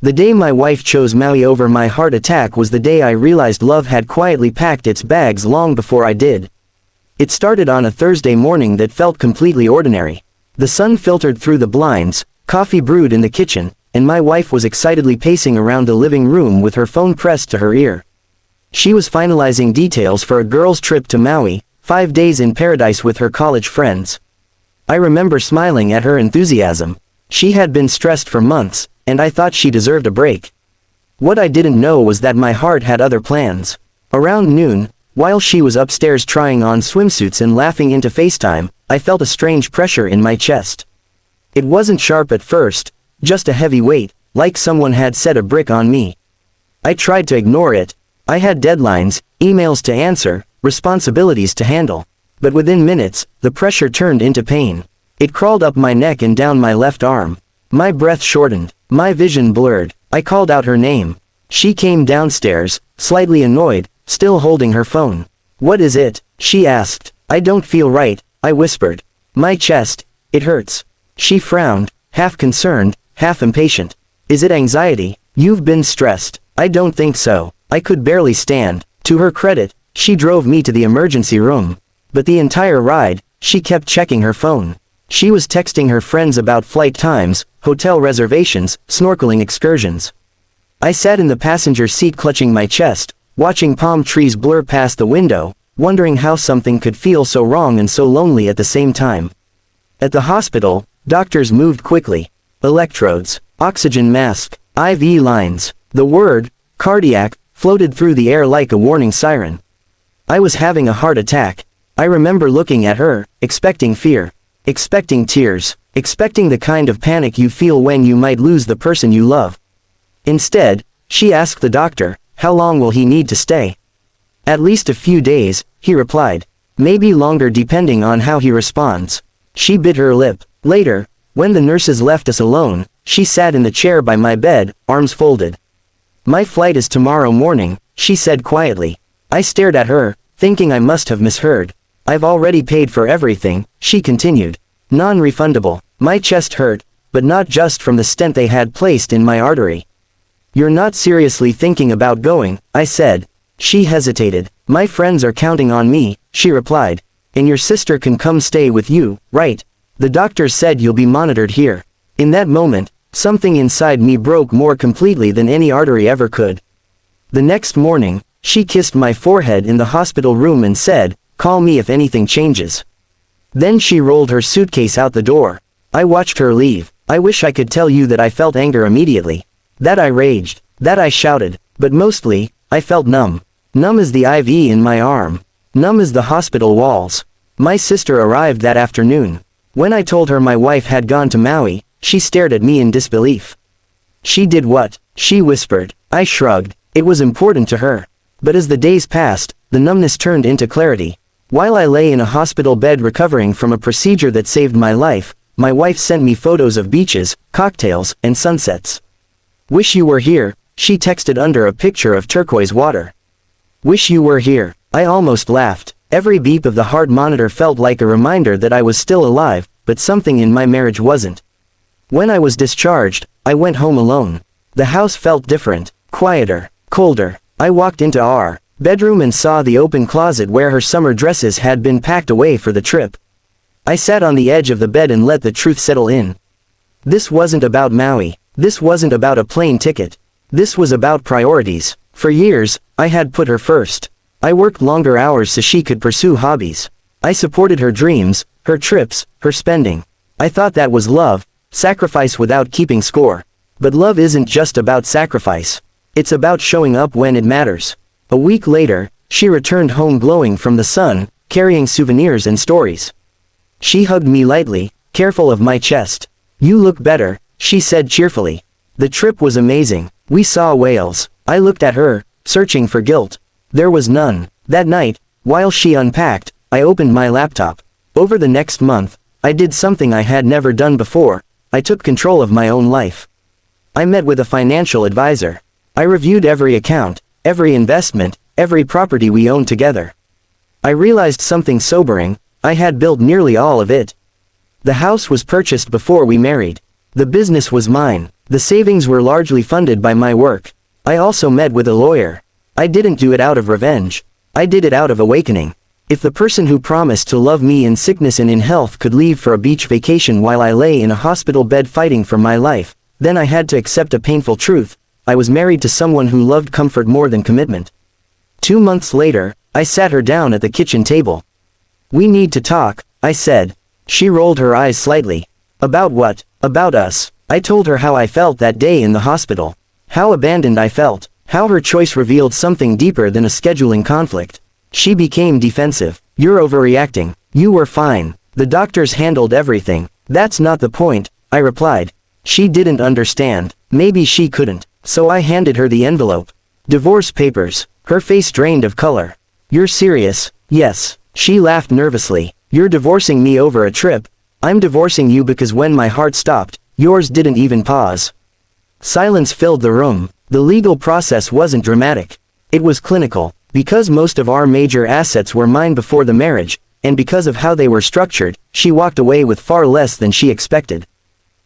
The day my wife chose Maui over my heart attack was the day I realized love had quietly packed its bags long before I did. It started on a Thursday morning that felt completely ordinary. The sun filtered through the blinds, coffee brewed in the kitchen, and my wife was excitedly pacing around the living room with her phone pressed to her ear. She was finalizing details for a girls' trip to Maui, 5 days in paradise with her college friends. I remember smiling at her enthusiasm. She had been stressed for months, and I thought she deserved a break. What I didn't know was that my heart had other plans. Around noon, while she was upstairs trying on swimsuits and laughing into FaceTime, I felt a strange pressure in my chest. It wasn't sharp at first, just a heavy weight, like someone had set a brick on me. I tried to ignore it. I had deadlines, emails to answer, responsibilities to handle. But within minutes, the pressure turned into pain. It crawled up my neck and down my left arm. My breath shortened, my vision blurred. I called out her name. She came downstairs, slightly annoyed, still holding her phone. "What is it?" she asked. "I don't feel right," I whispered. "My chest, it hurts." She frowned, half concerned, half impatient. "Is it anxiety? You've been stressed." "I don't think so." I could barely stand. To her credit, she drove me to the emergency room. But the entire ride, she kept checking her phone. She was texting her friends about flight times, hotel reservations, snorkeling excursions. I sat in the passenger seat clutching my chest, watching palm trees blur past the window, wondering how something could feel so wrong and so lonely at the same time. At the hospital, doctors moved quickly. Electrodes, oxygen mask, IV lines. The word, cardiac, floated through the air like a warning siren. I was having a heart attack. I remember looking at her, expecting fear, expecting tears, expecting the kind of panic you feel when you might lose the person you love. Instead, she asked the doctor, "How long will he need to stay?" "At least a few days," he replied. "Maybe longer depending on how he responds." She bit her lip. Later, when the nurses left us alone, she sat in the chair by my bed, arms folded. "My flight is tomorrow morning," she said quietly. I stared at her, thinking I must have misheard. "I've already paid for everything," she continued. "Non-refundable." My chest hurt, but not just from the stent they had placed in my artery. "You're not seriously thinking about going," I said. She hesitated. "My friends are counting on me," she replied. "And your sister can come stay with you, right? The doctor said you'll be monitored here." In that moment, something inside me broke more completely than any artery ever could. The next morning, she kissed my forehead in the hospital room and said, "Call me if anything changes." Then she rolled her suitcase out the door. I watched her leave. I wish I could tell you that I felt anger immediately. That I raged. That I shouted. But mostly, I felt numb. Numb as the IV in my arm. Numb as the hospital walls. My sister arrived that afternoon. When I told her my wife had gone to Maui, she stared at me in disbelief. "She did what?" she whispered. I shrugged. It was important to her. But as the days passed, the numbness turned into clarity. While I lay in a hospital bed recovering from a procedure that saved my life, my wife sent me photos of beaches, cocktails, and sunsets. "Wish you were here," she texted under a picture of turquoise water. "Wish you were here." I almost laughed. Every beep of the heart monitor felt like a reminder that I was still alive, but something in my marriage wasn't. When I was discharged, I went home alone. The house felt different, quieter, colder. I walked into our bedroom and saw the open closet where her summer dresses had been packed away for the trip. I sat on the edge of the bed and let the truth settle in. This wasn't about Maui. This wasn't about a plane ticket. This was about priorities. For years, I had put her first. I worked longer hours so she could pursue hobbies. I supported her dreams, her trips, her spending. I thought that was love, sacrifice without keeping score. But love isn't just about sacrifice. It's about showing up when it matters. A week later, she returned home glowing from the sun, carrying souvenirs and stories. She hugged me lightly, careful of my chest. "You look better," she said cheerfully. The trip was amazing. We saw whales. I looked at her, searching for guilt. There was none. That night, while she unpacked, I opened my laptop. Over the next month, I did something I had never done before. I took control of my own life. I met with a financial advisor. I reviewed every account, every investment, every property we owned together. I realized something sobering. I had built nearly all of it. The house was purchased before we married. The business was mine. The savings were largely funded by my work. I also met with a lawyer. I didn't do it out of revenge. I did it out of awakening. If the person who promised to love me in sickness and in health could leave for a beach vacation while I lay in a hospital bed fighting for my life, then I had to accept a painful truth. I was married to someone who loved comfort more than commitment. 2 months later, I sat her down at the kitchen table. "We need to talk," I said. She rolled her eyes slightly. "About what?" "About us." I told her how I felt that day in the hospital. How abandoned I felt. How her choice revealed something deeper than a scheduling conflict. She became defensive. "You're overreacting. You were fine. The doctors handled everything." "That's not the point," I replied. She didn't understand. Maybe she couldn't. So I handed her the envelope. "Divorce papers." Her face drained of color. "You're serious?" "Yes." She laughed nervously. "You're divorcing me over a trip?" "I'm divorcing you because when my heart stopped, yours didn't even pause." Silence filled the room. The legal process wasn't dramatic. It was clinical. Because most of our major assets were mine before the marriage, and because of how they were structured, she walked away with far less than she expected.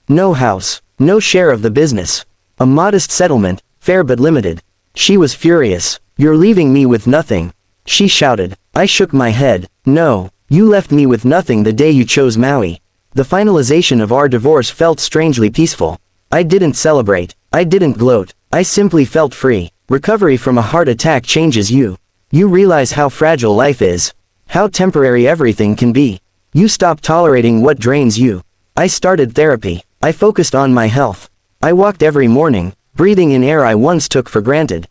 No house, no share of the business. A modest settlement, fair but limited. She was furious. "You're leaving me with nothing," she shouted. I shook my head. "No, you left me with nothing the day you chose Maui." The finalization of our divorce felt strangely peaceful. I didn't celebrate. I didn't gloat. I simply felt free. Recovery from a heart attack changes you. You realize how fragile life is. How temporary everything can be. You stop tolerating what drains you. I started therapy. I focused on my health. I walked every morning, breathing in air I once took for granted.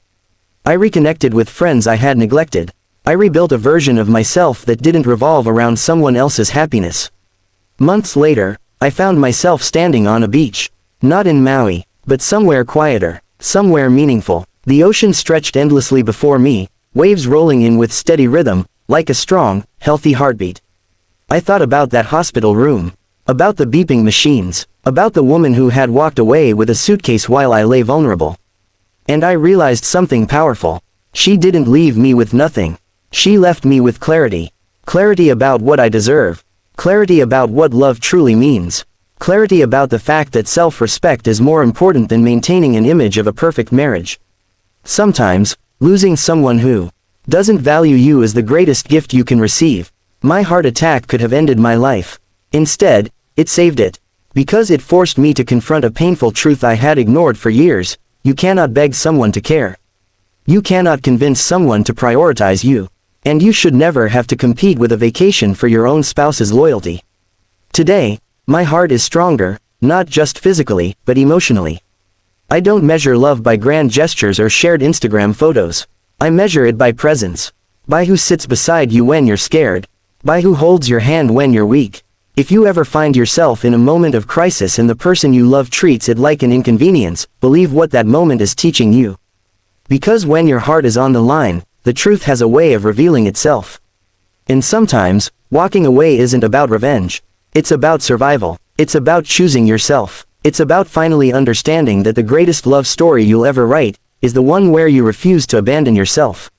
I reconnected with friends I had neglected. I rebuilt a version of myself that didn't revolve around someone else's happiness. Months later, I found myself standing on a beach. Not in Maui, but somewhere quieter, somewhere meaningful. The ocean stretched endlessly before me, waves rolling in with steady rhythm, like a strong, healthy heartbeat. I thought about that hospital room. About the beeping machines. About the woman who had walked away with a suitcase while I lay vulnerable. And I realized something powerful. She didn't leave me with nothing. She left me with clarity. Clarity about what I deserve. Clarity about what love truly means. Clarity about the fact that self-respect is more important than maintaining an image of a perfect marriage. Sometimes, losing someone who doesn't value you is the greatest gift you can receive. My heart attack could have ended my life. Instead, it saved it. Because it forced me to confront a painful truth I had ignored for years. You cannot beg someone to care. You cannot convince someone to prioritize you. And you should never have to compete with a vacation for your own spouse's loyalty. Today, my heart is stronger, not just physically, but emotionally. I don't measure love by grand gestures or shared Instagram photos. I measure it by presence. By who sits beside you when you're scared. By who holds your hand when you're weak. If you ever find yourself in a moment of crisis and the person you love treats it like an inconvenience, believe what that moment is teaching you. Because when your heart is on the line, the truth has a way of revealing itself. And sometimes, walking away isn't about revenge. It's about survival. It's about choosing yourself. It's about finally understanding that the greatest love story you'll ever write is the one where you refuse to abandon yourself.